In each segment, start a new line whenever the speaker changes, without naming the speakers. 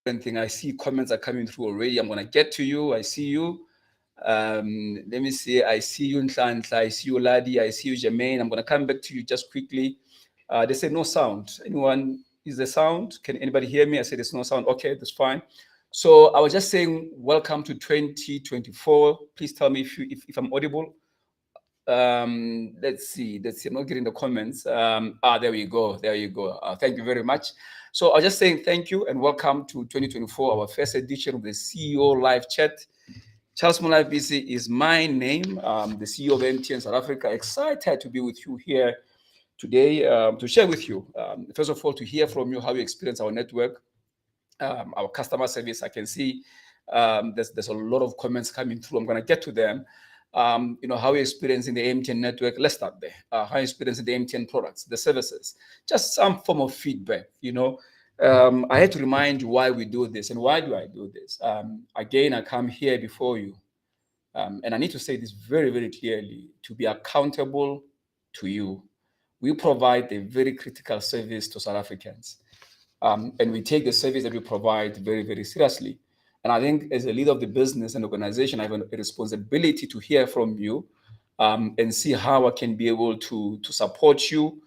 thing. I see comments are coming through already. I'm gonna get to you. I see you. Let me see. I see you, Nhlanhla. I see you, Ladi. I see you, Jermaine. I'm gonna come back to you just quickly. They say no sound. Anyone? Is the sound? Can anybody hear me? I said there's no sound. Okay, that's fine. So I was just saying, welcome to 2024. Please tell me if I'm audible. Let's see. I'm not getting the comments. There we go. There you go. Thank you very much. So I was just saying thank you and welcome to 2024, our first edition of the CEO live chat. Charles Molapisi is my name, the CEO of MTN South Africa. Excited to be with you here today to share with you, first of all, to hear from you how you experience our network, our customer service. I can see there's a lot of comments coming through. I'm going to get to them. How you're experiencing the MTN network. Let's start there. How you're experiencing the MTN products, the services, just some form of feedback. I had to remind you why we do this and why do I do this. Again, I come here before you, and I need to say this very, very clearly, to be accountable to you. We provide a very critical service to South Africans, and we take the service that we provide very, very seriously. And I think as a leader of the business and organization, I have a responsibility to hear from you and see how I can be able to support you,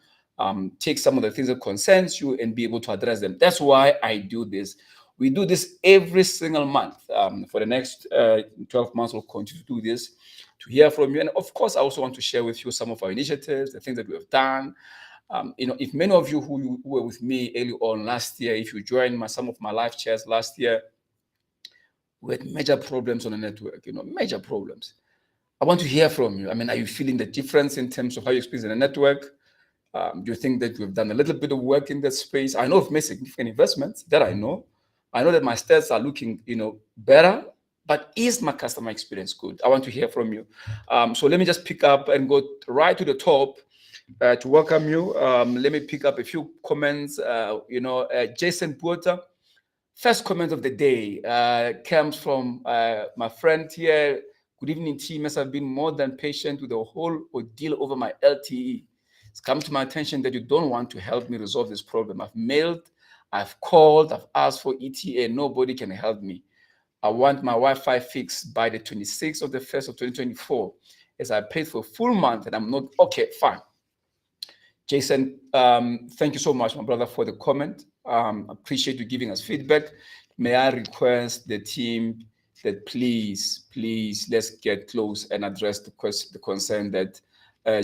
take some of the things that concerns you and be able to address them. That's why I do this. We do this every single month. For the next 12 months, we'll continue to do this, to hear from you. And of course, I also want to share with you some of our initiatives, the things that we have done. If many of you who were with me early on last year, if you joined some of my live chats last year, we had major problems on the network, major problems. I want to hear from you. I mean, are you feeling the difference in terms of how you experience the network? Do you think that we've done a little bit of work in that space? I know I've made significant investments, that I know. I know that my stats are looking, better, but is my customer experience good? I want to hear from you. So let me just pick up and go right to the top to welcome you. Let me pick up a few comments. Jason Porter. First comment of the day comes from my friend here. Good evening, team. As I've been more than patient with the whole ordeal over my LTE. It's come to my attention that you don't want to help me resolve this problem. I've mailed, I've called, I've asked for ETA. Nobody can help me. I want my Wi-Fi fixed by the 26th of the 1st of 2024, as I paid for a full month and I'm not okay. Fine. Jason, thank you so much, my brother, for the comment. Appreciate you giving us feedback. May I request the team that please, let's get close and address the concern that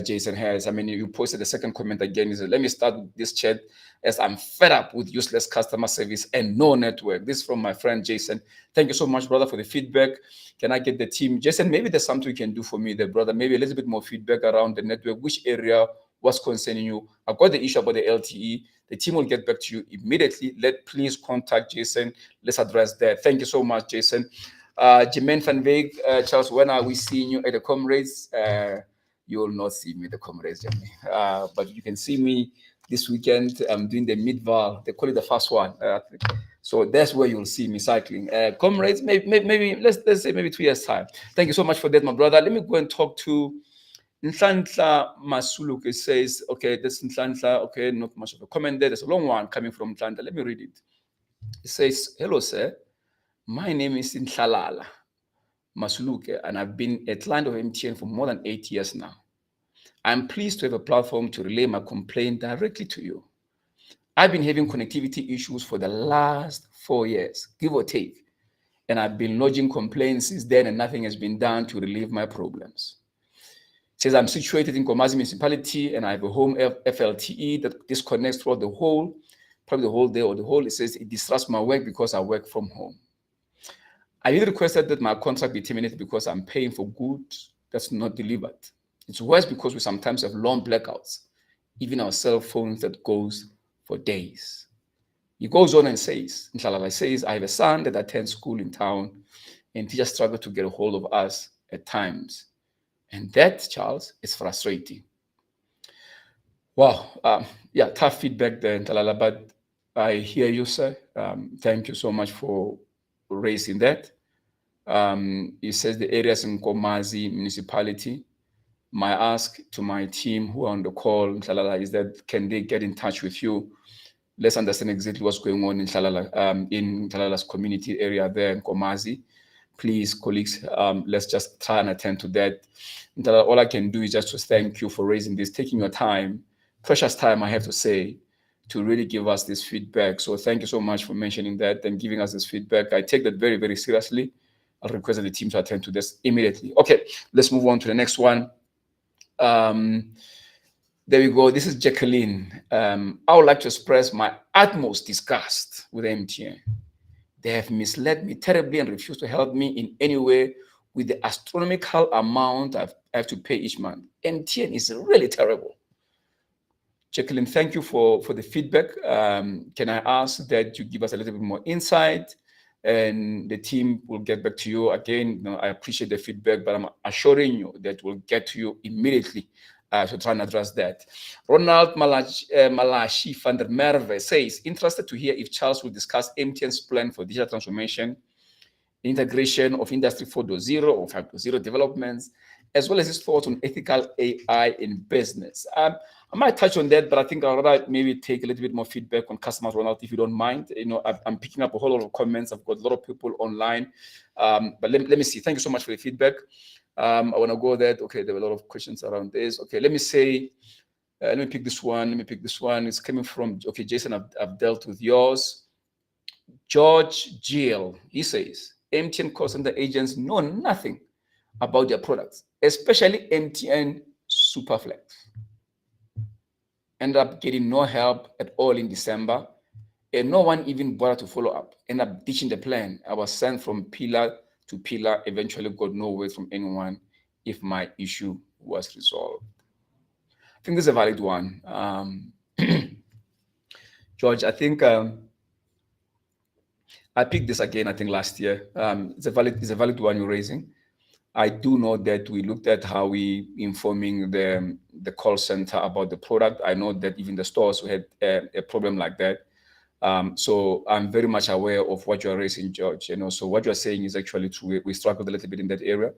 Jason has. I mean, you posted the second comment again. He said, let me start this chat as I'm fed up with useless customer service and no network. This is from my friend Jason. Thank you so much, brother, for the feedback. Can I get the team? Jason, maybe there's something you can do for me there, brother. Maybe a little bit more feedback around the network. Which area was concerning you? I've got the issue about the LTE. The team will get back to you immediately. Please contact Jason. Let's address that. Thank you so much, Jason. Jermaine van Veek, Charles, when are we seeing you at the Comrades? You will not see me at the Comrades, Jermaine. But you can see me this weekend. I'm doing the Midval. They call it the first one. So that's where you'll see me cycling. Comrades, maybe let's say maybe 2 years time. Thank you so much for that, my brother. Let me go and talk to Nhlanhla Masuluke. Says, okay, that's Nhlanhla. Okay, not much of a comment there. There's a long one coming from Nhlanhla. Let me read it. It says, hello, sir. My name is Nhlalala Masuluke, and I've been a client of MTN for more than 8 years now. I'm pleased to have a platform to relay my complaint directly to you. I've been having connectivity issues for the last 4 years, give or take, and I've been lodging complaints since then, and nothing has been done to relieve my problems. It says I'm situated in Komazi municipality, and I have a home FLTE that disconnects throughout the whole, probably the whole day or the whole. It says it disrupts my work because I work from home. I really requested that my contract be terminated because I'm paying for goods that's not delivered. It's worse because we sometimes have long blackouts, even our cell phones that goes for days. He goes on and says, Nhlalala says, I have a son that attends school in town, and teachers struggle to get a hold of us at times. And that, Charles, is frustrating. Wow. Yeah, tough feedback there, Nhlalala, but I hear you, sir. Thank you so much for raising that. He says the areas in Komazi municipality. My ask to my team who are on the call, Nhlalala, is that can they get in touch with you let's understand exactly what's going on in Tlalala's community area there in Komazi. Please, colleagues, let's just try and attend to that. All I can do is just to thank you for raising this, taking your time, precious time, I have to say, to really give us this feedback. So thank you so much for mentioning that and giving us this feedback. I take that very, very seriously. I'll request the team to attend to this immediately. Okay, let's move on to the next one. There we go. This is Jacqueline. I would like to express my utmost disgust with MTN. They have misled me terribly and refused to help me in any way with the astronomical amount I have to pay each month. MTN is really terrible. Jacqueline, thank you for the feedback. Can I ask that you give us a little bit more insight, and the team will get back to you again? I appreciate the feedback, but I'm assuring you that we'll get to you immediately to try and address that. Ronald Malashi van der Merwe says, interested to hear if Charles will discuss MTN's plan for digital transformation, integration of Industry 4.0 or 5.0 developments, as well as his thoughts on ethical AI in business. I might touch on that, but I think I'll rather maybe take a little bit more feedback on customers, Ronald, if you don't mind. I'm picking up a whole lot of comments. I've got a lot of people online. But let me see. Thank you so much for the feedback. I want to go there. Okay, there were a lot of questions around this. Okay, let me say, let me pick this one. It's coming from, okay, Jason, I've dealt with yours. George Gill, he says, MTN call center agents know nothing about their products, especially MTN Superflex. End up getting no help at all in December, and no one even bothered to follow up. End up ditching the plan. I was sent from pillar to pillar, eventually got no word from anyone if my issue was resolved. I think this is a valid one. George, I think I picked this again, I think last year. It's a valid one you're raising. I do know that we looked at how we informing the call center about the product. I know that even the stores had a problem like that. So I'm very much aware of what you're raising, George. So what you're saying is actually true. We struggled a little bit in that area.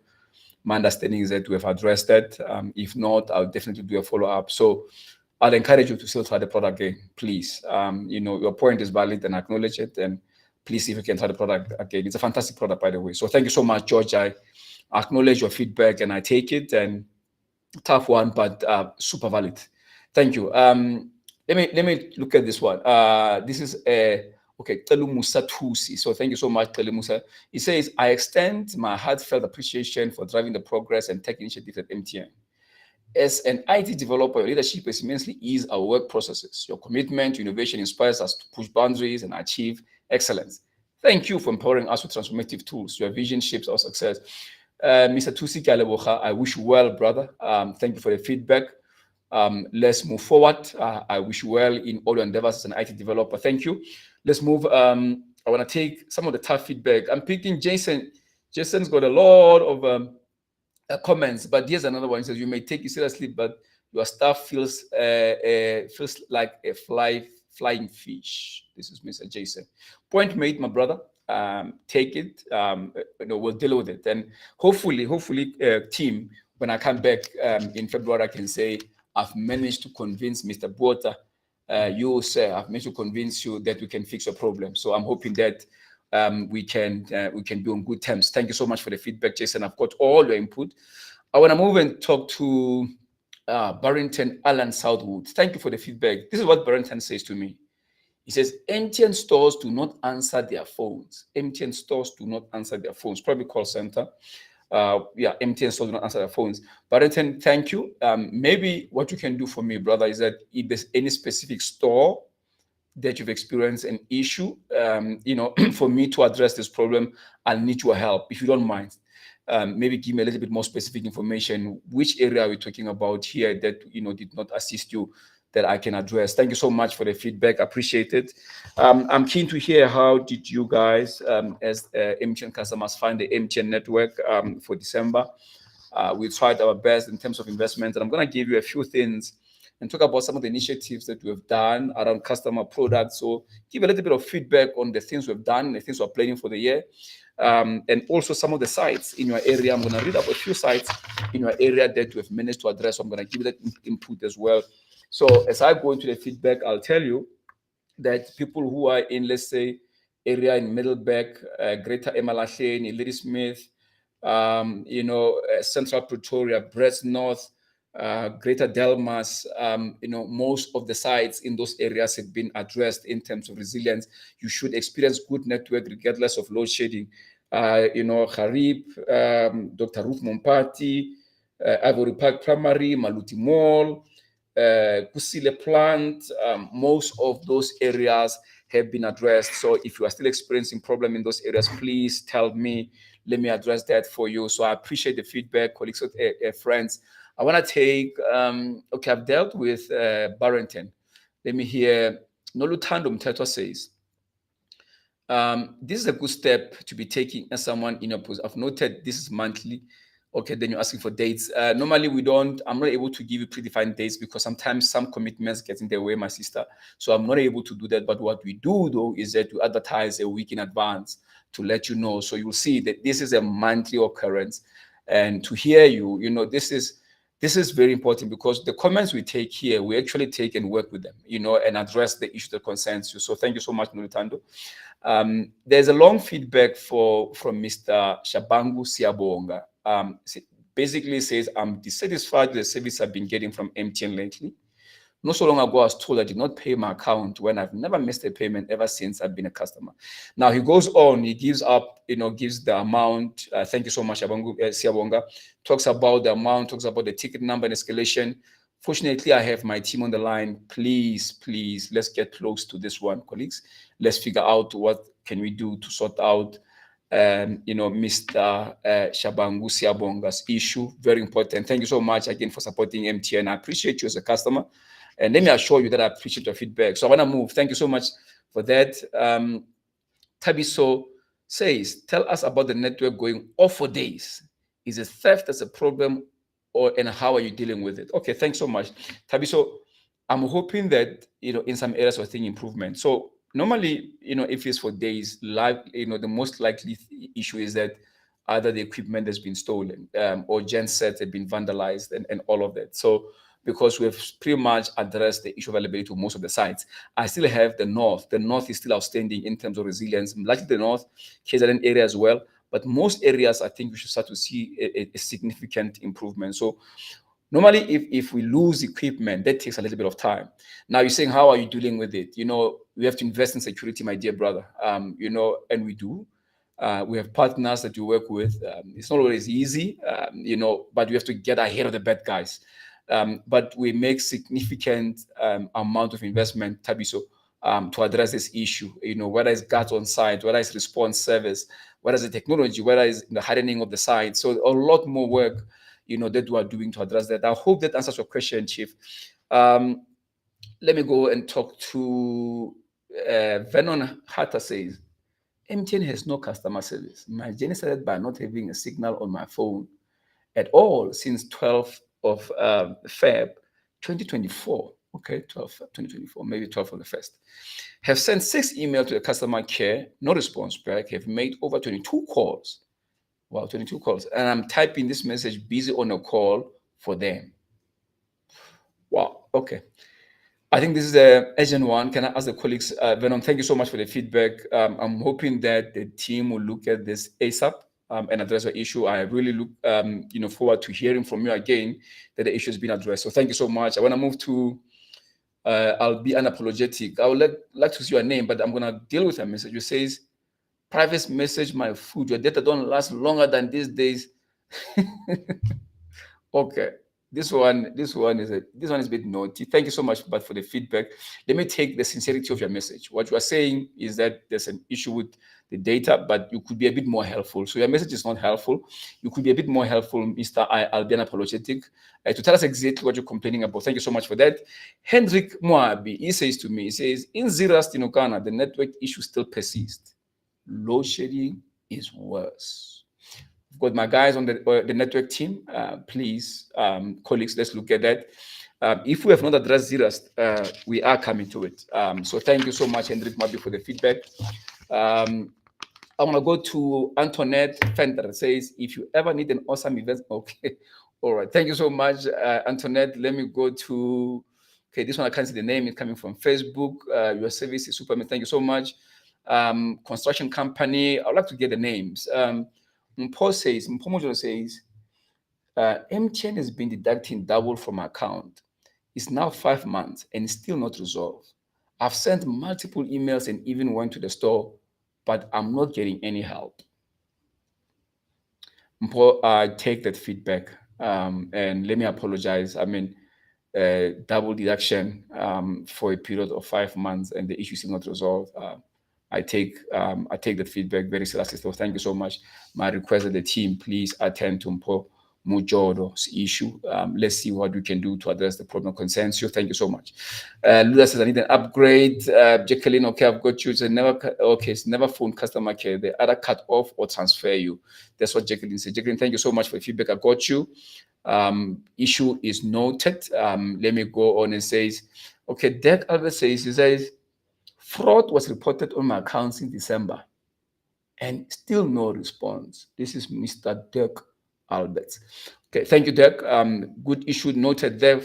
My understanding is that we have addressed that. If not, I'll definitely do a follow-up. So I'll encourage you to still try the product again, please. Your point is valid and acknowledge it. And please, if you can try the product again. It's a fantastic product, by the way. So thank you so much, George. I acknowledge your feedback and I take it. And tough one, but super valid. Thank you. Let me look at this one. This is Telu Musa Tusi. So thank you so much, Telu Musa. He says, I extend my heartfelt appreciation for driving the progress and tech initiative at MTN. As an IT developer, your leadership has immensely eased our work processes. Your commitment to innovation inspires us to push boundaries and achieve excellence. Thank you for empowering us with transformative tools. Your vision shapes our success. Mr. Tusi Kalebocha, I wish you well, brother. Thank you for the feedback. Let's move forward. I wish you well in all your endeavors as an IT developer. Thank you. Let's move. I want to take some of the tough feedback. I'm picking Jason. Jason's got a lot of comments, but here's another one. He says, you may take it seriously, but your staff feels like a flying fish. This is Mr. Jason. Point made, my brother. Take it. We'll deal with it. And hopefully, team, when I come back in February, I can say, I've managed to convince Mr. Bota, you, sir, I've managed to convince you that we can fix your problem. So I'm hoping that we can be on good terms. Thank you so much for the feedback, Jason. I've got all your input. I want to move and talk to Barrington Alan Southwood. Thank you for the feedback. This is what Barrington says to me. He says, MTN stores do not answer their phones. MTN stores do not answer their phones. Probably call center. MTN stores do not answer their phones. Barrington, thank you. Maybe what you can do for me, brother, is that if there's any specific store that you've experienced an issue, for me to address this problem, I'll need your help, if you don't mind. Maybe give me a little bit more specific information. Which area are we talking about here that did not assist you, that I can address? Thank you so much for the feedback. Appreciate it. I'm keen to hear how did you guys, as MTN customers, find the MTN network for December. We tried our best in terms of investment, and I'm going to give you a few things and talk about some of the initiatives that we've done around customer products. So give a little bit of feedback on the things we've done, the things we're planning for the year, and also some of the sites in your area. I'm going to read up a few sites in your area that we've managed to address. So I'm going to give you that input as well. So as I go into the feedback, I'll tell you that people who are in, let's say, area in Middleburg, Greater Emalahleni, Ladysmith, Central Pretoria, Brest North, Greater Delmas, most of the sites in those areas have been addressed in terms of resilience. You should experience good network regardless of load shedding. Harib, Dr. Ruth Mompati, Ivory Park Primary, Maluti Mall, Kusile Plant, most of those areas have been addressed. So if you are still experiencing problem in those areas, please tell me. Let me address that for you. So I appreciate the feedback, colleagues, friends. I want to take, okay, I've dealt with Barrington. Let me hear, Nolutando Mteto says, this is a good step to be taking as someone in your post. I've noted this is monthly. Okay, then you're asking for dates. Normally I'm not able to give you predefined dates because sometimes some commitments get in the way, my sister. So I'm not able to do that. But what we do though is that we advertise a week in advance to let you know. So you'll see that this is a monthly occurrence. And to hear you, this is very important because the comments we take here, we actually take and work with them, and address the issue that concerns you. So thank you so much, Nolutando. There's a long feedback from Mr. Shabangu Siabonga. Basically says, I'm dissatisfied with the service I've been getting from MTN lately. Not so long ago, I was told I did not pay my account when I've never missed a payment ever since I've been a customer. Now he goes on, he gives the amount. Thank you so much, Siabonga. Talks about the amount, talks about the ticket number and escalation. Fortunately, I have my team on the line. Please, let's get close to this one, colleagues. Let's figure out what can we do to sort out Mr. Shabangu Siabonga's issue. Very important. Thank you so much again for supporting MTN. I appreciate you as a customer. And let me assure you that I appreciate your feedback. So I want to move. Thank you so much for that. Tabiso says, tell us about the network going off for days. Is it theft that's a problem, and how are you dealing with it? Okay, thanks so much. Tabiso, I'm hoping that, in some areas we're seeing improvement. So normally, if it's for days, the most likely issue is that either the equipment has been stolen, or gensets have been vandalized and all of that. So because we've pretty much addressed the issue of availability to most of the sites, I still have the north. The north is still outstanding in terms of resilience, largely the north, KZN area as well. But most areas, I think we should start to see a significant improvement. So normally, if we lose equipment, that takes a little bit of time. Now you're saying, how are you dealing with it? We have to invest in security, my dear brother. And we do. We have partners that you work with. It's not always easy, but we have to get ahead of the bad guys. But we make significant amount of investment, Tabiso, to address this issue. Whether it's guards on site, whether it's response service, whether it's the technology, whether it's the hardening of the site. So a lot more work, that we are doing to address that. I hope that answers your question, Chief. Let me go and talk to Vernon Hatter says, MTN has no customer service. My journey started by not having a signal on my phone at all since 12th of Feb 2024. Okay, 12th 2024, maybe 12th of the 1st. Have sent 6 emails to the customer care, no response back. Have made over 22 calls. Wow, 22 calls. And I'm typing this message, busy on a call for them. Wow, okay. I think this is an urgent one. Can I ask the colleagues, Venom, thank you so much for the feedback. I'm hoping that the team will look at this ASAP and address the issue. I really look forward to hearing from you again that the issue has been addressed. So thank you so much. I want to move to, I'll be unapologetic. I would like to see your name, but I'm going to deal with a message. It says, private message, my food, your data don't last longer than these days. Okay. This one is a bit naughty. Thank you so much, but for the feedback. Let me take the sincerity of your message. What you are saying is that there's an issue with the data, but you could be a bit more helpful. So your message is not helpful. You could be a bit more helpful, Mr. I'll be unapologetic, to tell us exactly what you're complaining about. Thank you so much for that. Hendrik Moabi, he says to me, in Ziras Tinokana, the network issue still persists. Load shedding is worse. I've got my guys on the network team. Please, colleagues, let's look at that. If we have not addressed Ziras, we are coming to it. So thank you so much, Hendrik Mabi, for the feedback. I'm going to go to Antoinette Fender. It says, if you ever need an awesome event, okay. All right. Thank you so much, Antoinette. Let me go to Okay, this one I can't see the name. It's coming from Facebook. Your service is super. Thank you so much. Construction company. I would like to get the names. Mpomojo says, MTN has been deducting double from my account. It's now 5 months and still not resolved. I've sent multiple emails and even went to the store, but I'm not getting any help. Mpo, I take that feedback, and let me apologize. I mean, double deduction for a period of 5 months and the issue is not resolved. I take the feedback very seriously. So thank you so much. My request that the team please attend to Mpo Mujodo's issue. Let's see what we can do to address the problem concerns you. Thank you so much. Luda says I need an upgrade. Jacqueline, okay, I've got you. It's never phone customer care. They either cut off or transfer you. That's what Jacqueline said. Jacqueline, thank you so much for the feedback. I got you. Issue is noted. Let me go on and says, okay, Dirk Albert says, he says, fraud was reported on my accounts in December and still no response. This is Mr. Dirk Albert. Okay, thank you, Dirk. Good issue noted there.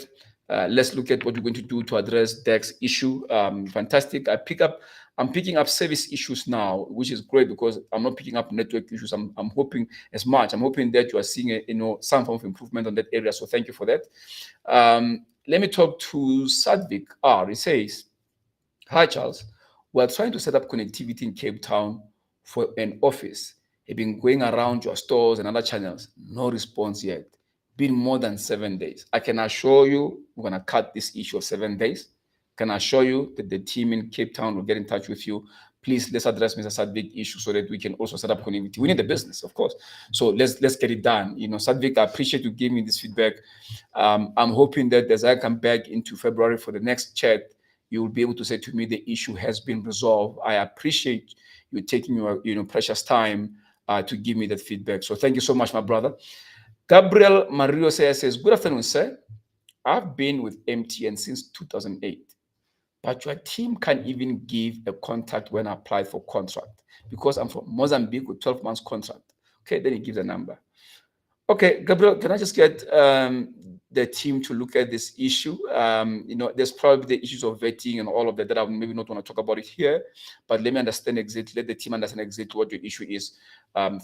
Let's look at what we're going to do to address Dirk's issue. Fantastic. I'm picking up service issues now, which is great because I'm not picking up network issues. I'm hoping as much. I'm hoping that you are seeing some form of improvement on that area. So thank you for that. Let me talk to Sadvik R. He says, hi, Charles. We're trying to set up connectivity in Cape Town for an office. I've been going around your stores and other channels. No response yet. Been more than 7 days. I can assure you we're going to cut this issue of 7 days. Can assure you that the team in Cape Town will get in touch with you. Please, let's address Mr. Sadvik issue so that we can also set up connectivity. We need the business, of course. So let's get it done. Sadvik, I appreciate you giving me this feedback. I'm hoping that as I come back into February for the next chat, you will be able to say to me the issue has been resolved. I appreciate you taking your precious time to give me that feedback. So thank you so much, my brother. Gabriel Mario says, good afternoon, sir. I've been with MTN since 2008. But your team can't even give a contact when I applied for contract because I'm from Mozambique with 12 months contract. Okay, then he gives a number. Okay, Gabriel, can I just get the team to look at this issue? There's probably the issues of vetting and all of that I maybe not want to talk about it here, but let the team understand exactly what your issue is.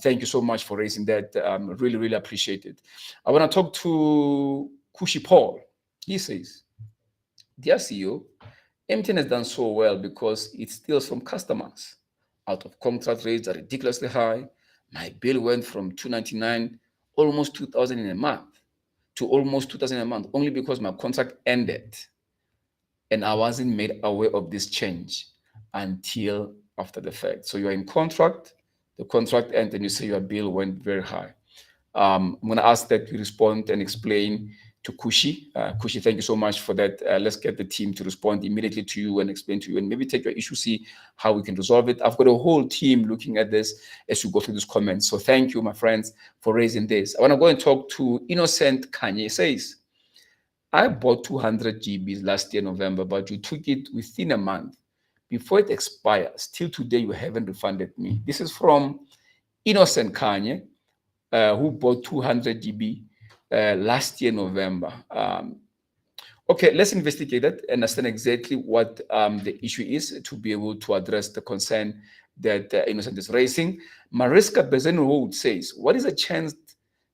Thank you so much for raising that. Really, really appreciate it. I want to talk to Kushi Paul. He says, dear CEO, MTN has done so well because it steals from customers. Out of contract rates are ridiculously high. My bill went from $299, almost $2,000 in a month, to almost $2,000 a month, only because my contract ended. And I wasn't made aware of this change until after the fact. So you're in contract, the contract ends, and you say your bill went very high. I'm going to ask that you respond and explain to Kushi. Kushi, thank you so much for that. Let's get the team to respond immediately to you and explain to you and maybe take your issue, see how we can resolve it. I've got a whole team looking at this as we go through these comments. So thank you, my friends, for raising this. I want to go and talk to Innocent Kanye. Says, I bought 200 GBs last year, November, but you took it within a month. Before it expires, till today, you haven't refunded me. This is from Innocent Kanye, who bought 200 GB last year, November. Okay, let's investigate it and understand exactly what the issue is to be able to address the concern that Innocent is raising. Mariska Bezenwood says, what is the chance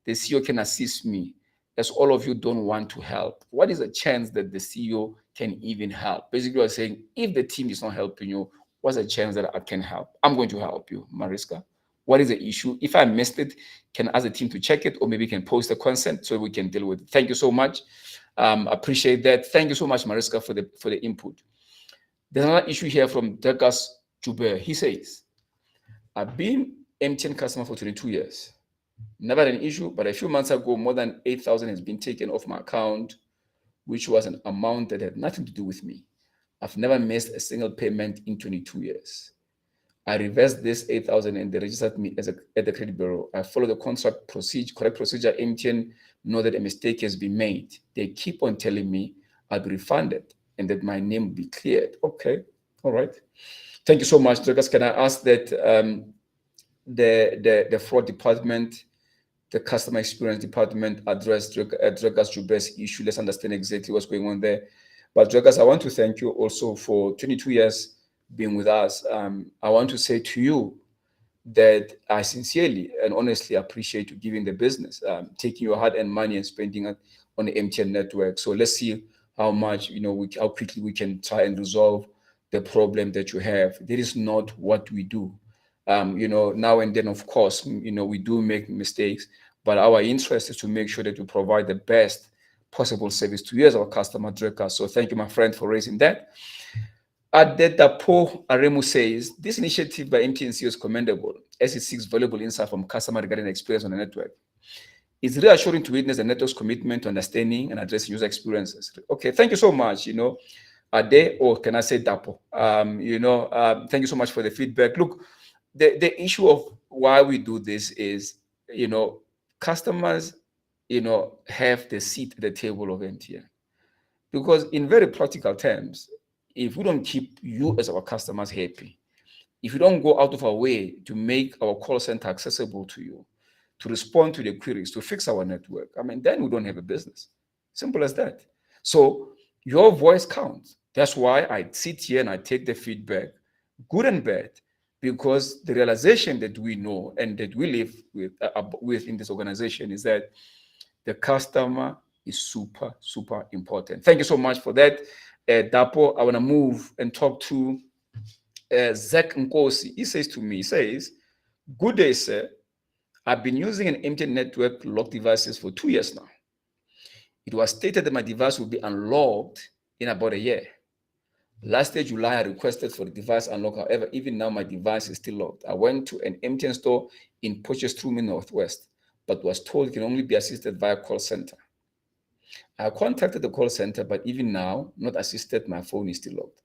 the CEO can assist me as all of you don't want to help? What is the chance that the CEO can even help? Basically, we're saying, if the team is not helping you, what's the chance that I can help? I'm going to help you, Mariska. What is the issue? If I missed it, can ask the team to check it, or maybe can post the consent so we can deal with it. Thank you so much. Appreciate that. Thank you so much, Mariska, for the input. There's another issue here from Degas Juber. He says, I've been MTN customer for 22 years. Never had an issue, but a few months ago, more than 8,000 has been taken off my account, which was an amount that had nothing to do with me. I've never missed a single payment in 22 years. I reversed this 8,000 and they registered me at the credit bureau. I follow the correct procedure. MTN know that a mistake has been made. They keep on telling me I'll be refunded and that my name will be cleared. Okay, all right. Thank you so much, Dragas. Can I ask that the fraud department, the customer experience department address Dragas Jube's issue? Let's understand exactly what's going on there. But Dragas, I want to thank you also for 22 years being with us. I want to say to you that I sincerely and honestly appreciate you giving the business, taking your hard-earned money and spending it on the MTN network. So let's see how much, how quickly we can try and resolve the problem that you have. That is not what we do. Now and then, of course, we do make mistakes, but our interest is to make sure that we provide the best possible service to you as our customer, Dreka. So thank you, my friend, for raising that. Adedapo Aremu says, this initiative by MTN CEO is commendable as it seeks valuable insight from customer regarding the experience on the network. It's reassuring to witness the network's commitment to understanding and addressing user experiences. Okay, thank you so much. Ade, or can I say Dapo? Thank you so much for the feedback. Look, the issue of why we do this is, customers, have the seat at the table of MTN. Because in very practical terms, if we don't keep you as our customers happy, if you don't go out of our way to make our call center accessible to you, to respond to the queries, to fix our network, then we don't have a business. Simple as that. So your voice counts. That's why I sit here and I take the feedback, good and bad, because the realization that we know and that we live with in this organization is that the customer is super, super important. Thank you so much for that. Dapo, I want to move and talk to Zach Nkosi. He says to me, good day, sir. I've been using an MTN network locked devices for 2 years now. It was stated that my device will be unlocked in about a year. Last year, July, I requested for the device unlock. However, even now, my device is still locked. I went to an MTN store in Potchefstroom in Northwest, but was told it can only be assisted via call center. I contacted the call center, but even now, not assisted, my phone is still locked.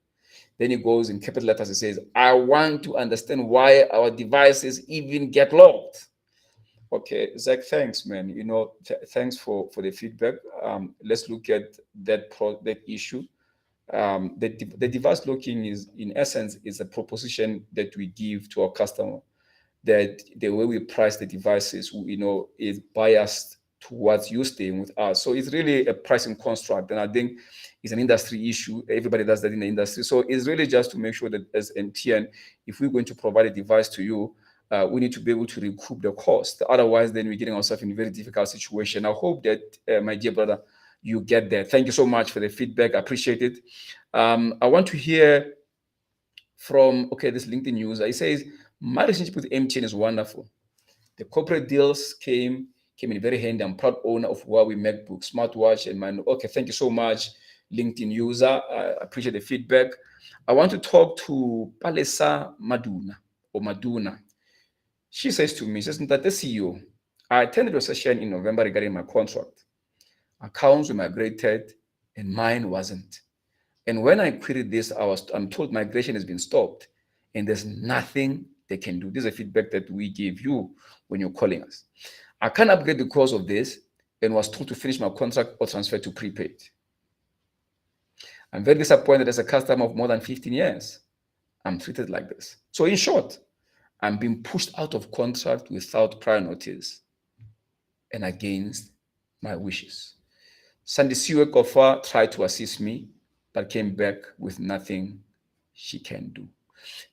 Then it goes in capital letters, it says, I want to understand why our devices even get locked. Okay, Zach, thanks, man. Thanks for the feedback. Let's look at that issue. The device locking is, in essence, is a proposition that we give to our customer, that the way we price the devices, is biased towards you staying with us. So it's really a pricing construct, and I think it's an industry issue. Everybody does that in the industry. So it's really just to make sure that as MTN, if we're going to provide a device to you, we need to be able to recoup the cost. Otherwise, then we're getting ourselves in a very difficult situation. I hope that, my dear brother, you get there. Thank you so much for the feedback. I appreciate it. I want to hear from, this LinkedIn user. He says, my relationship with MTN is wonderful. The corporate deals came in very handy. I'm proud owner of Huawei MacBook, smartwatch, and my. Okay, thank you so much, LinkedIn user. I appreciate the feedback. I want to talk to Palesa Maduna. She says to me, that the CEO, I attended a session in November regarding my contract. Accounts were migrated and mine wasn't. And when I queried this, I'm told migration has been stopped and there's nothing they can do. This is a feedback that we give you when you're calling us. I can't upgrade because of this and was told to finish my contract or transfer to prepaid. I'm very disappointed as a customer of more than 15 years. I'm treated like this. So in short, I'm being pushed out of contract without prior notice and against my wishes. Sandisiwe Kofa tried to assist me, but came back with nothing she can do.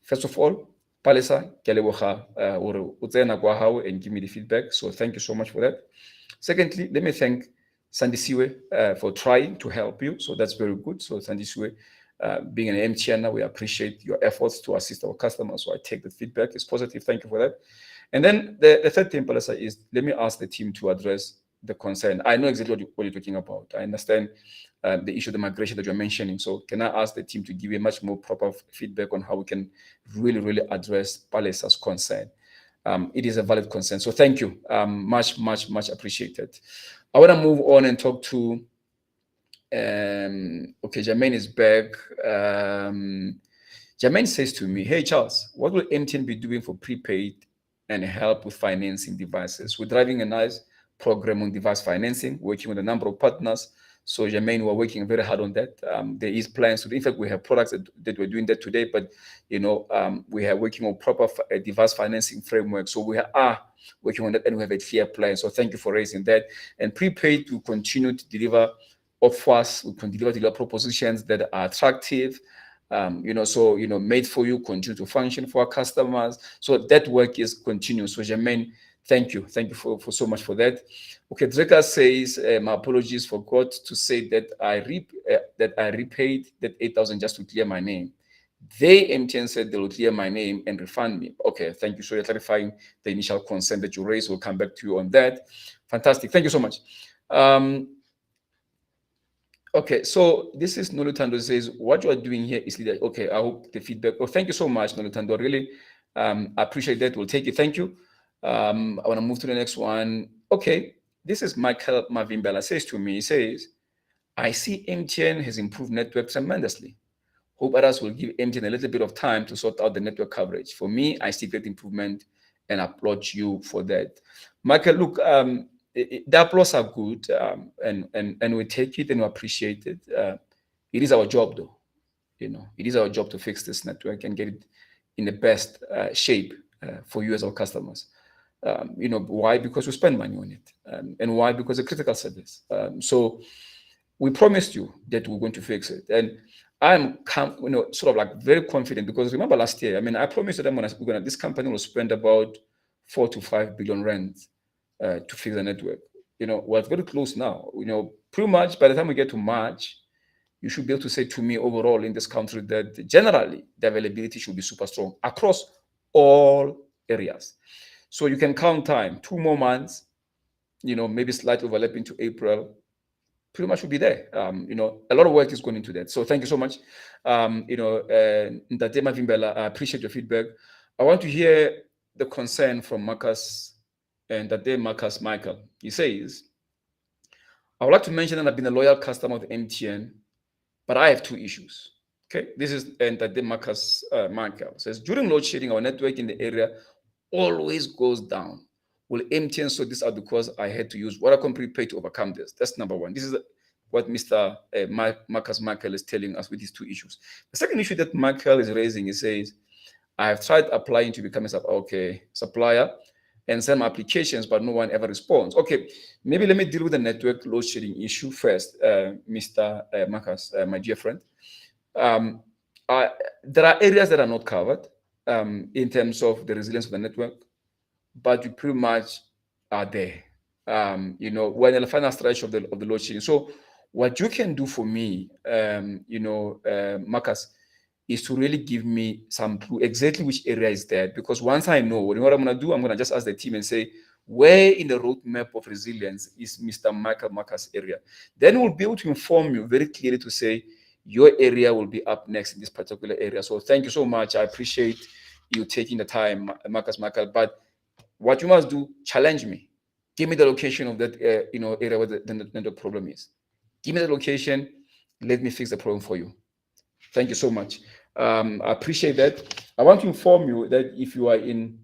First of all, Palesa, and give me the feedback. So thank you so much for that. Secondly, let me thank Sandisiwe for trying to help you. So that's very good. So Sandisiwe, being an MTN, we appreciate your efforts to assist our customers. So I take the feedback. It's positive. Thank you for that. And then the third thing, Palesa, is let me ask the team to address the concern. I know exactly what you're talking about. I understand the issue of the migration that you're mentioning. So can I ask the team to give you a much more proper feedback on how we can really, really address Palesa's concern? It is a valid concern. So thank you. Much, much, much appreciated. I want to move on and talk to, Jermaine is back. Jermaine says to me, hey, Charles, what will MTN be doing for prepaid and help with financing devices? We're driving a nice program on device financing, working with a number of partners. So Jermaine, we're working very hard on that. There is plans to, in fact, we have products that we're doing that today, but we are working on proper device financing framework. So we are working on that and we have a clear plan. So thank you for raising that. And prepaid to continue to deliver offers, we can deliver propositions that are attractive, made for you, continue to function for our customers. So that work is continuous. So Jermaine, thank you. Thank you for so much for that. Okay, Dreka says, my apologies, forgot to say that I repaid that 8,000 just to clear my name. They, MTN, said they will clear my name and refund me. Okay, thank you. So you're clarifying the initial concern that you raised. We'll come back to you on that. Fantastic. Thank you so much. Okay, so this is Nolutando says, what you are doing here is leader. Okay, I hope the feedback. Oh, thank you so much, Nolutando. Really I appreciate that. We'll take it. Thank you. I want to move to the next one. Okay, this is Michael Mavimbela says to me, he says, I see MTN has improved network tremendously. Hope others will give MTN a little bit of time to sort out the network coverage. For me, I see great improvement and applaud you for that. Michael, look, the applause are good, and we take it and we appreciate it. It is our job, though. It is our job to fix this network and get it in the best shape for you as our customers. Why? Because we spend money on it, and why? Because it's a critical service. So we promised you that we're going to fix it, and I'm sort of like very confident, because remember last year, I promised that this company will spend about 4 to 5 billion rand to fix the network. We're very close now. Pretty much by the time we get to March, you should be able to say to me overall in this country that generally the availability should be super strong across all areas. So you can count time, 2 more months, maybe slight overlap into April, pretty much will be there. A lot of work is going into that. So thank you so much. Ntate Mavimbela, I appreciate your feedback. I want to hear the concern from Marcus and Ntate Marcus Michael. He says, I would like to mention that I've been a loyal customer of MTN, but I have 2 issues. Okay, this is Ntate Marcus Michael. Says, during load shedding, our network in the area always goes down. Will MTN sort this out, because I had to use Vodacom prepaid to overcome this? That's number one. This is what Mr. Marcus Michael is telling us with these 2 issues. The second issue that Michael is raising, he says, I have tried applying to become a supplier and send my applications, but no one ever responds. Okay, maybe let me deal with the network load shedding issue first, Mr. Marcus, my dear friend. There are areas that are not covered in terms of the resilience of the network, but you pretty much are there. We're in the final stretch of the load shedding. So what you can do for me, Marcus, is to really give me some clue exactly which area is that. Because once I know, what I'm going to do, I'm going to just ask the team and say, where in the roadmap of resilience is Mr. Michael Marcus' area? Then we'll be able to inform you very clearly to say, your area will be up next in this particular area. So thank you so much. I appreciate you taking the time, Marcus Michael. But what you must do, challenge me. Give me the location of that area where the problem is. Give me the location. Let me fix the problem for you. Thank you so much. I appreciate that. I want to inform you that if you are in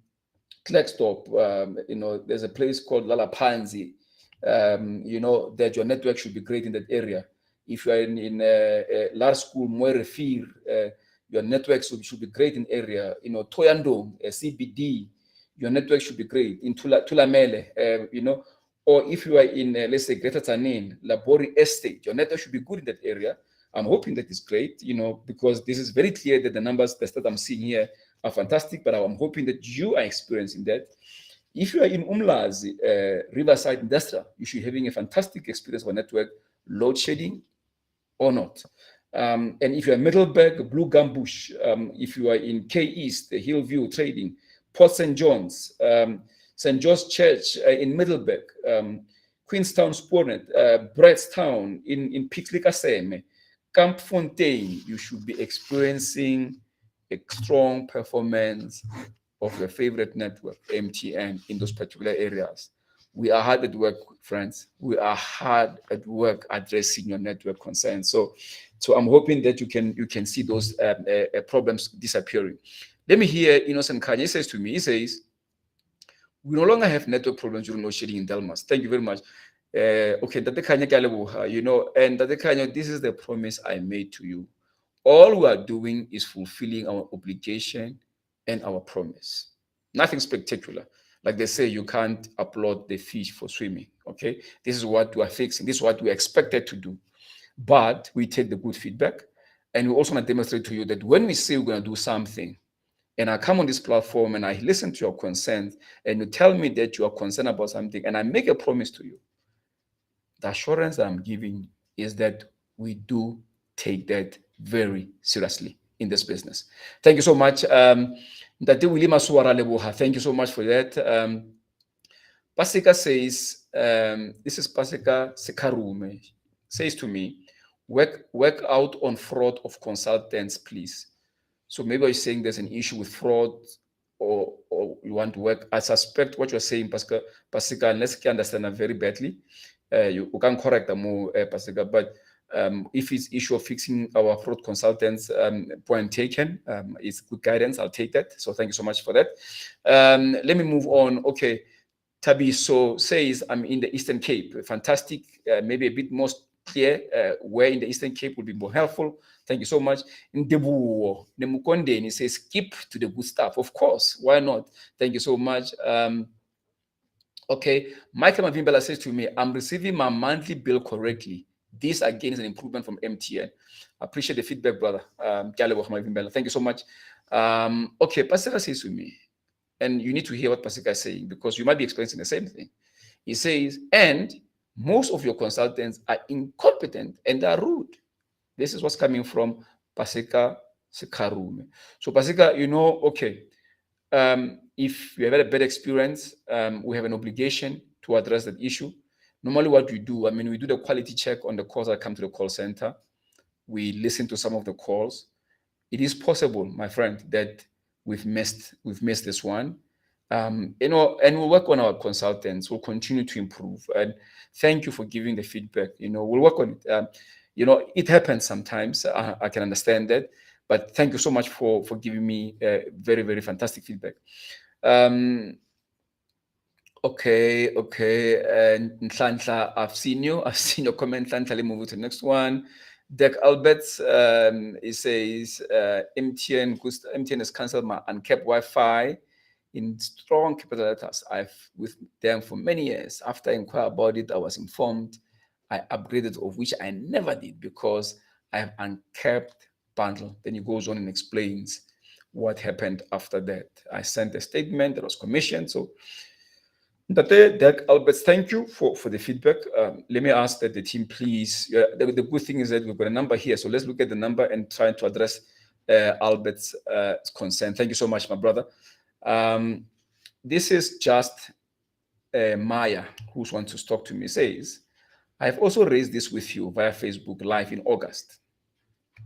Klerksdorp, there's a place called Lalapanzi. That your network should be great in that area. If you are in large school, Moerefir, your network should be great in area. Toyando, CBD, your network should be great. In Tulamele, or if you are in, let's say, Greater Tanin, Labori Estate, your network should be good in that area. I'm hoping that is great, because this is very clear that the numbers that I'm seeing here are fantastic, but I'm hoping that you are experiencing that. If you are in Umlazi, Riverside Industrial, you should be having a fantastic experience with network, load shedding or not. And if you're in Middleburg, Blue Gumbush, if you are in K East, Hillview Trading, Port St. John's, St. George's Church in Middleburg, Queenstown Spornet, Brettstown in Piklikaseme, Camp Fontaine, you should be experiencing a strong performance of your favorite network, MTN, in those particular areas. We are hard at work, friends. We are hard at work addressing your network concerns. So I'm hoping that you can see those problems disappearing. Let me hear Innocent Kanye says to me, he says, we no longer have network problems during load shedding in Delmas. Thank you very much. Okay, Date Kanye Kalebuha, and Date Kanye, this is the promise I made to you. All we are doing is fulfilling our obligation and our promise. Nothing spectacular. Like they say, you can't applaud the fish for swimming. Okay, this is what we are fixing. This is what we expected to do. but we take the good feedback, and we also want to demonstrate to you that when we say we're going to do something, and I come on this platform and I listen to your concerns, and you tell me that you are concerned about something, and I make a promise to you, the assurance that I'm giving is that we do take that very seriously in this business. Thank you so much. Thank you so much for that. Pasika says, this is Pasika Sekarume, says to me, work out on fraud of consultants, please. So maybe you're saying there's an issue with fraud, or you want to work. I suspect what you're saying, Pasika, unless I understand that very badly, you can correct them more, Pasika, but if it's issue of fixing our fraud consultants, point taken, it's good guidance. I'll take that. So thank you so much for that. Let me move on. Okay. Tabiso says, I'm in the Eastern Cape. Fantastic. Maybe a bit more clear where in the Eastern Cape would be more helpful. Thank you so much. Ndebuwo Nemukonde says, skip to the good stuff. Of course. Why not? Thank you so much. Okay. Michael Mavimbela says to me, I'm receiving my monthly bill correctly. This again is an improvement from MTN. I appreciate the feedback, brother. Thank you so much. Okay. Pastor says to me, and you need to hear what Pasika is saying, because you might be experiencing the same thing. He says, and most of your consultants are incompetent and they are rude. This is what's coming from Pasika Sekarume. So Pasika, okay, if you have had a bad experience, we have an obligation to address that issue. Normally what we do, we do the quality check on the calls that come to the call center. We listen to some of the calls. It is possible, my friend, that we've missed this one. And we'll work on our consultants. We'll continue to improve. And thank you for giving the feedback. We'll work on it. It happens sometimes. I can understand that. But thank you so much for giving me very, very fantastic feedback. Okay. And Nhlanhla, I've seen your comment. Nhlanhla, let me move to the next one. Deck Alberts, he says, MTN has cancelled my uncapped Wi-Fi in strong capital letters. I've with them for many years. After I inquired about it, I was informed I upgraded, of which I never did because I have uncapped bundle. Then he goes on and explains what happened after that. I sent a statement that was commissioned. So Deck Alberts, thank you for the feedback. Let me ask that the team, please. The good thing is that we've got a number here, so let's look at the number and try to address Albert's concern. Thank you so much, my brother. This is just Maya, who wants to talk to me. Says, I've also raised this with you via Facebook Live in August.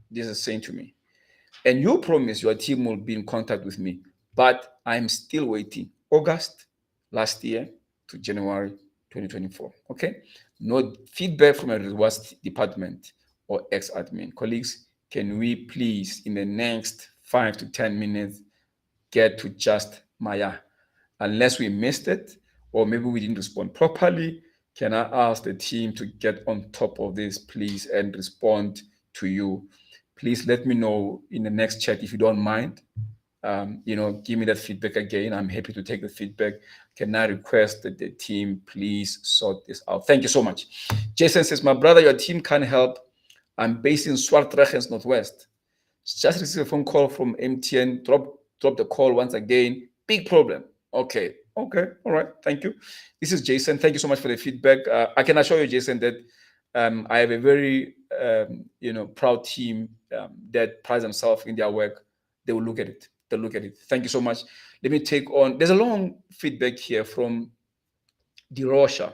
This is saying to me, and you promise your team will be in contact with me, but I'm still waiting. August last year to January 2024. Okay. No feedback from a rewards department or ex-admin. Colleagues, can we please, in the next 5 to 10 minutes, get to just Maya? Unless we missed it, or maybe we didn't respond properly, can I ask the team to get on top of this, please, and respond to you? Please let me know in the next chat if you don't mind. Give me that feedback again. I'm happy to take the feedback. Can I request that the team please sort this out? Thank you so much. Jason says, my brother, your team can't help. I'm based in Swartregens, Northwest. Just received a phone call from MTN. Drop the call once again. Big problem. Okay. All right. Thank you. This is Jason. Thank you so much for the feedback. I can assure you, Jason, that I have a very proud team that prides themselves in their work. They will look at it. They'll look at it. Thank you so much. Let me take on. There's a long feedback here from Dirosha.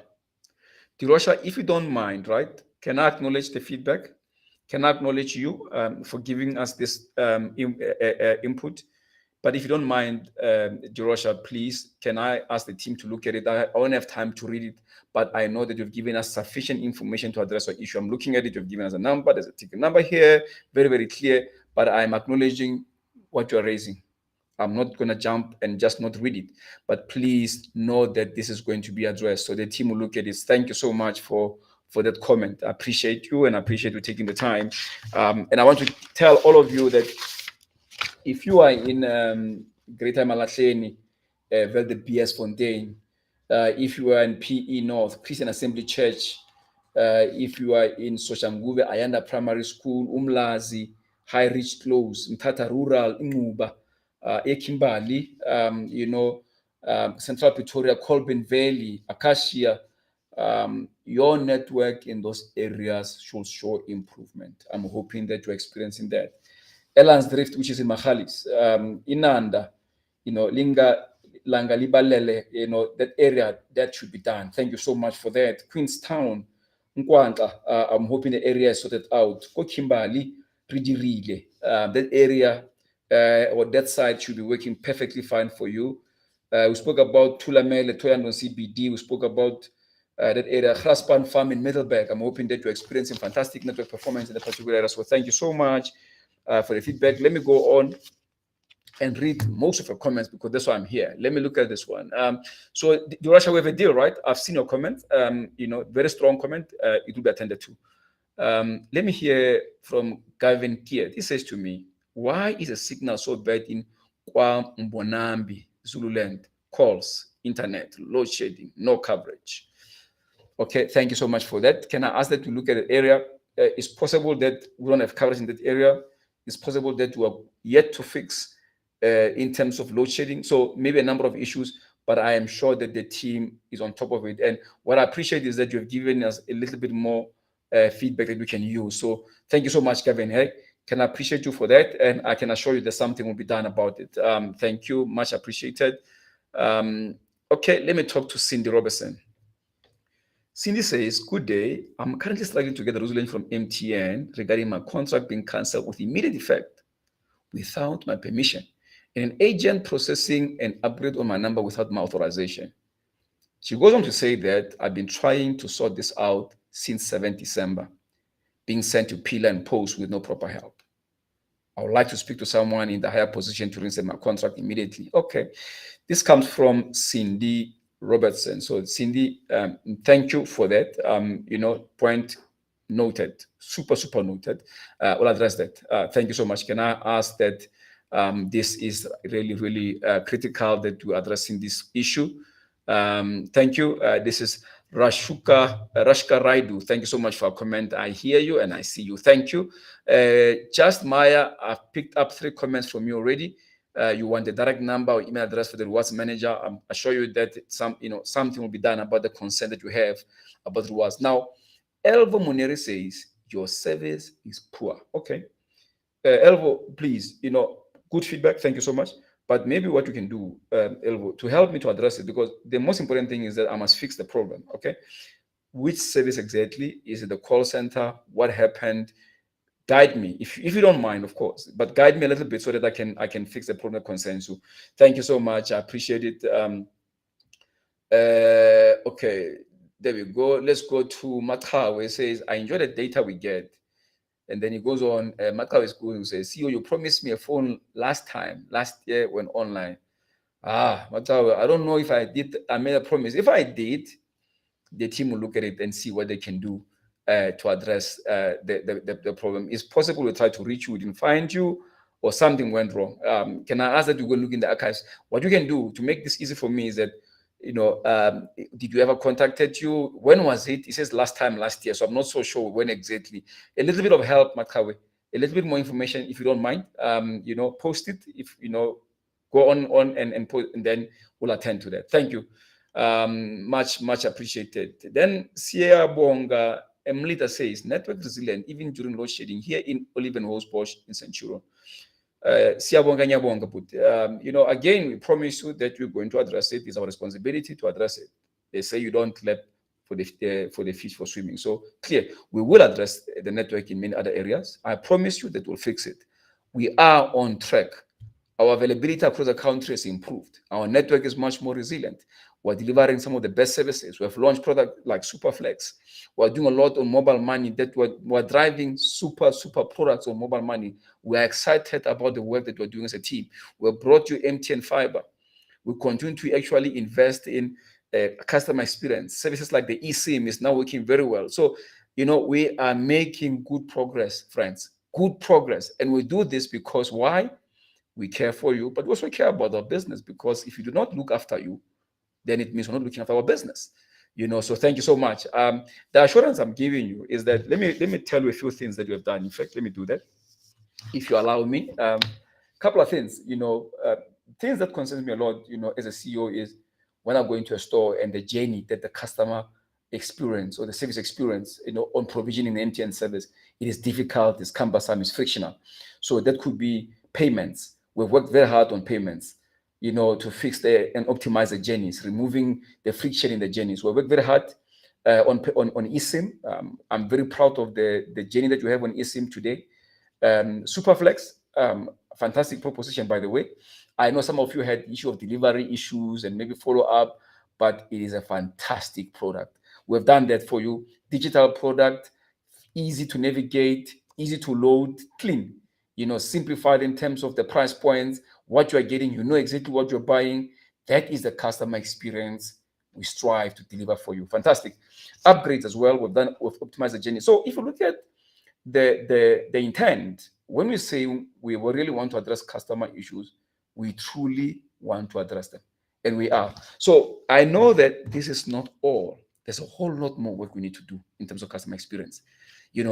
Dirosha, if you don't mind, right? Can I acknowledge the feedback? Can I acknowledge you for giving us this input? But if you don't mind, Dirosha, please, can I ask the team to look at it? I won't have time to read it, but I know that you've given us sufficient information to address our issue. I'm looking at it. You've given us a number. There's a ticket number here, very, very clear. But I'm acknowledging what you're raising. I'm not going to jump and just not read it, but please know that this is going to be addressed. So the team will look at this. Thank you so much for that comment. I appreciate you and I appreciate you taking the time. And I want to tell all of you that if you are in Greater Malahleni, Velde BS Fontaine, if you are in PE North, Christian Assembly Church, If you are in Soshanguve, Ayanda Primary School, Umlazi, High Reach Close, Mthatha Rural, Inguba, Ekimbali, Central Pretoria, Colburn Valley, Acacia, your network in those areas should show improvement. I'm hoping that you're experiencing that. Elands Drift, which is in Mahalis, Inanda, Langa Libalele, that area, that should be done. Thank you so much for that. Queenstown, Nkwanta, I'm hoping the area is sorted out. Ko Kimbali, Ridirile, that area or that side should be working perfectly fine for you. We spoke about Tulamele, Toyandon CBD. We spoke about that area, Graspan Farm in Middleburg. I'm hoping that you're experiencing fantastic network performance in the particular area. So thank you so much for the feedback. Let me go on and read most of your comments because that's why I'm here. Let me look at this one. So the Russia we have a deal, right? I've seen your comment. Very strong comment. It will be attended to. Let me hear from Gavin Kier. He says to me, why is the signal so bad in Kwa Mbonambi, Zululand? Calls, internet, load shedding, no coverage. Okay, thank you so much for that. Can I ask that to look at the area? It's possible that we don't have coverage in that area. It's possible that we are yet to fix in terms of load shedding. So maybe a number of issues, but I am sure that the team is on top of it. And what I appreciate is that you've given us a little bit more feedback that we can use. So thank you so much, Kevin. Hey, can I appreciate you for that? And I can assure you that something will be done about it. Thank you, much appreciated. Okay, let me talk to Cindy Robertson. Cindy says, good day. I'm currently struggling to get a resolution from MTN regarding my contract being cancelled with immediate effect without my permission, and an agent processing an upgrade on my number without my authorization. She goes on to say that I've been trying to sort this out since 7 December, being sent to pillar and post with no proper help. I would like to speak to someone in the higher position to reinstate my contract immediately. Okay. This comes from Cindy Robertson. So Cindy, thank you for that. Point noted, super noted. We'll address that. Thank you so much. Can I ask that this is really critical that we're addressing this issue? Thank you. This is Rashka Raidu. Thank you so much for a comment. I hear you and I see you. Thank you. Just Maya, I've picked up 3 comments from you already. You want the direct number or email address for the rewards manager. I assure you that something will be done about the concern that you have about rewards. Now, Elvo Muneri says your service is poor. Okay, Elvo, please, good feedback. Thank you so much. But maybe what you can do, Elvo, to help me to address it, because the most important thing is that I must fix the problem. Okay, which service exactly? Is it the call center? What happened? Guide me, if you don't mind, of course, but guide me a little bit so that I can fix the problem that concerns you. Thank you so much. I appreciate it. Okay, there we go. Let's go to Matha, where it says, I enjoy the data we get. And then he goes on, Matha is going to say, CEO, you promised me a phone last year when online. Matha, I don't know if I made a promise. If I did, the team will look at it and see what they can do to address the problem. It's possible we try to reach you, we didn't find you, or something went wrong. Can I ask that you go look in the archives? What you can do to make this easy for me is that, did you ever contacted you? When was it? It says last year, so I'm not so sure when exactly. A little bit of help, Makawe, a little bit more information, if you don't mind. Post it, if go on and post, and then we'll attend to that. Thank you. Much appreciated. Then Sierra Bonga Emlita says network resilient even during load shedding here in Olivenholzbosch in Centurion. Siyabonga nyabonga, but again, we promise you that we're going to address it. It's our responsibility to address it. They say you don't clap for the fish for swimming. So clear, we will address the network in many other areas. I promise you that we'll fix it. We are on track. Our availability across the country has improved. Our network is much more resilient. We're delivering some of the best services. We have launched products like Superflex. We're doing a lot on mobile money. That we're driving super products on mobile money. We're excited about the work that we're doing as a team. We've brought you MTN Fiber. We continue to actually invest in customer experience. Services like the eSIM is now working very well. So, we are making good progress, friends. Good progress. And we do this because why? We care for you, but we also care about our business, because if you do not look after you, then it means we're not looking after our business. So thank you so much. The assurance I'm giving you is that let me tell you a few things that we have done. In fact, let me do that, if you allow me. Couple of things, things that concerns me a lot, as a CEO, is when I go into a store and the journey that the customer experience or the service experience, on provisioning the MTN service, it is difficult, it's cumbersome, it's frictional. So that could be payments. We've worked very hard on payments, to fix and optimize the journeys, removing the friction in the journeys. We work very hard on eSIM. I'm very proud of the journey that you have on eSIM today. Superflex, fantastic proposition, by the way. I know some of you had issue of delivery issues and maybe follow up, but it is a fantastic product. We've done that for you. Digital product, easy to navigate, easy to load, clean. Simplified in terms of the price points, what you are getting. You know exactly what you're buying. That is the customer experience we strive to deliver for you. Fantastic. Upgrades as well. We've optimized the journey. So if you look at the intent, when we say we really want to address customer issues, we truly want to address them, and we are. So I know that this is not all. There's a whole lot more work we need to do in terms of customer experience.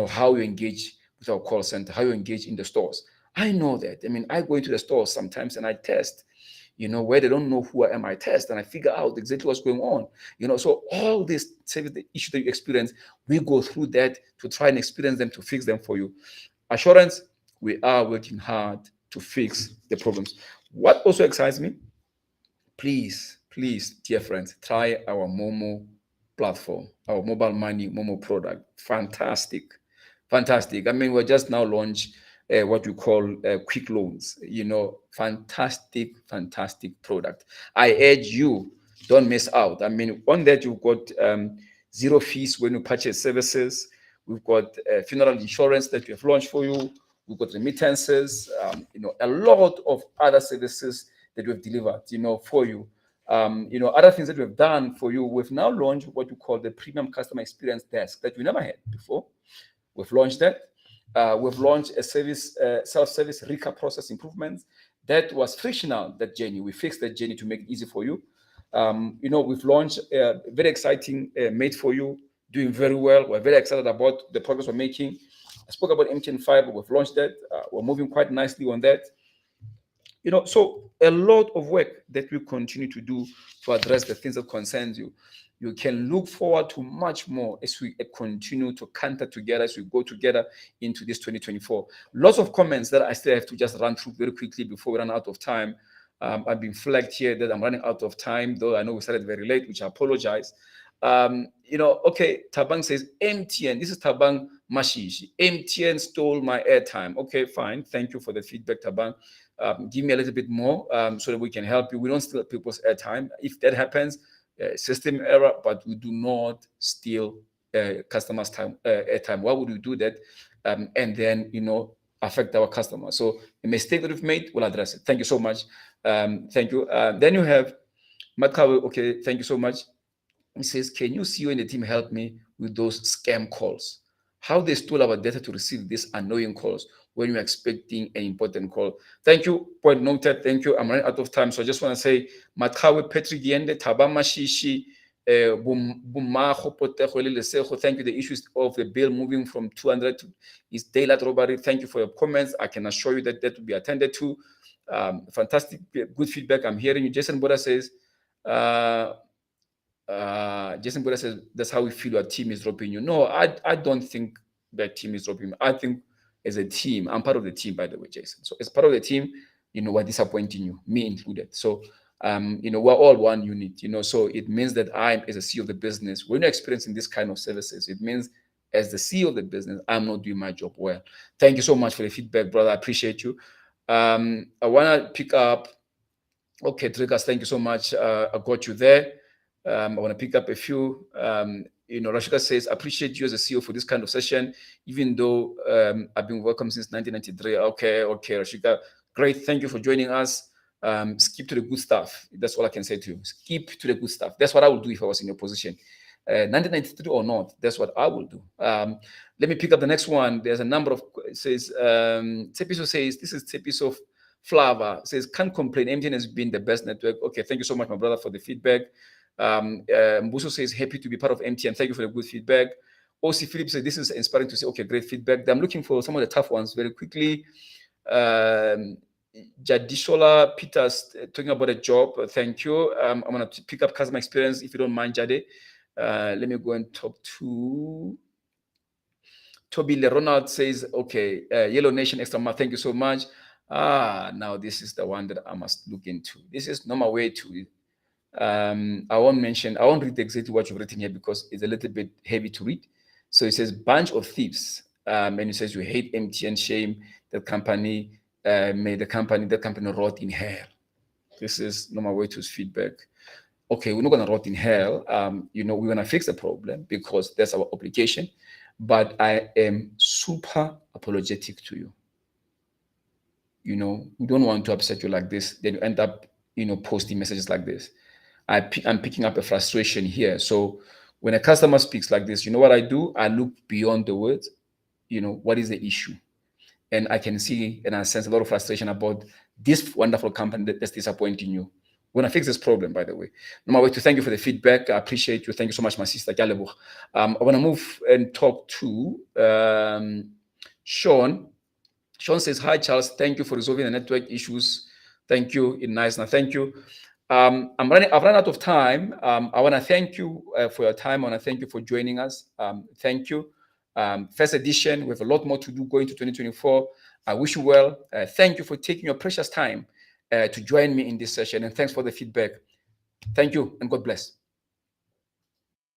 How you engage with our call center, how you engage in the stores. I know that. I mean, I go into the stores sometimes and I test, where they don't know who I am, I test and I figure out exactly what's going on. So all this service, the issue that you experience, we go through that to try and experience them, to fix them for you. Assurance, we are working hard to fix the problems. What also excites me, please, dear friends, try our Momo platform, our mobile money Momo product. Fantastic. I mean, we're just now launched what we call quick loans. Fantastic product. I urge you, don't miss out. I mean, on that you've got zero fees when you purchase services. We've got funeral insurance that we have launched for you. We've got remittances. A lot of other services that we've delivered, for you. Other things that we've done for you. We've now launched what we call the premium customer experience desk that we never had before. We've launched that. We've launched a self-service recap process improvements. That was frictional, that journey. We fixed that journey to make it easy for you. We've launched a very exciting Made for You, doing very well. We're very excited about the progress we're making. I spoke about MTN Fiber. We've launched that. We're moving quite nicely on that. So a lot of work that we continue to do to address the things that concerns you. You can look forward to much more as we continue to canter together, as we go together into this 2024. Lots of comments that I still have to just run through very quickly before we run out of time. I've been flagged here that I'm running out of time, though I know we started very late, which I apologize. Okay, Tabang says, MTN, this is Tabang Mashishi. MTN stole my airtime. Okay, fine. Thank you for the feedback, Tabang. Give me a little bit more so that we can help you. We don't steal people's airtime. If that happens, system error, but we do not steal customers' airtime. Why would we do that? And then, affect our customers. So a mistake that we've made, we'll address it. Thank you so much. Thank you. Then you have Matkawe. Okay, thank you so much. He says, can you see you and the team help me with those scam calls? How they stole our data to receive these annoying calls when you're expecting an important call. Thank you. Point noted. Thank you. I'm running out of time. So I just want to say, Matkawe Patrick Yende, Tabama Shishi, thank you. The issues of the bill moving from 200 to is daylight robbery. Thank you for your comments. I can assure you that will be attended to. Fantastic, good feedback. I'm hearing you. Jason Boda says, that's how we feel our team is dropping you. No, I don't think that team is dropping me. I think as a team, I'm part of the team, by the way, Jason. So as part of the team, we're disappointing you, me included. So we're all one unit, so it means that I'm, as a CEO of the business, when you're experiencing this kind of services, it means as the CEO of the business, I'm not doing my job well. Thank you so much for the feedback, brother. I appreciate you. I want to pick up, okay, Triggers, thank you so much. I got you there. I want to pick up a few. Rashika says, appreciate you as a CEO for this kind of session, even though I've been welcome since 1993. Okay, Rashika, great. Thank you for joining us. Skip to the good stuff. That's all I can say to you. Skip to the good stuff. That's what I would do if I was in your position. 1993 or not, that's what I will do. Let me pick up the next one. There's a number of, it says, Tepiso says, this is Tepiso Flava, says, can't complain. MTN has been the best network. Okay, thank you so much, my brother, for the feedback. Mbuso says, happy to be part of MTN. Thank you for the good feedback. OC Philip says, this is inspiring to say, okay, great feedback. I'm looking for some of the tough ones very quickly. Jadishola Peters talking about a job. Thank you. I'm going to pick up customer experience if you don't mind, Jade. Let me go and talk to Toby Ronald says, okay, Yellow Nation Extra Mile, thank you so much. Now this is the one that I must look into. This is not my way to I won't read exactly what you've written here because it's a little bit heavy to read. So it says bunch of thieves. And it says you hate MTN, shame the company, may that company rot in hell. This is not my way to feedback. Okay, we're not going to rot in hell. We're going to fix the problem because that's our obligation. But I am super apologetic to you. We don't want to upset you like this. Then you end up, posting messages like this. I'm picking up a frustration here. So when a customer speaks like this, you know what I do? I look beyond the words. What is the issue? And I can see and I sense a lot of frustration about this wonderful company that's disappointing you. We're going to fix this problem, by the way. No, my way to thank you for the feedback. I appreciate you. Thank you so much, my sister. I want to move and talk to Sean. Sean says, hi, Charles. Thank you for resolving the network issues. Thank you. It's nice. Now, thank you. I've run out of time. I want to thank you for your time. I want to thank you for joining us. Thank you. First edition, we have a lot more to do going to 2024. I wish you well. Thank you for taking your precious time to join me in this session. And thanks for the feedback. Thank you and God bless.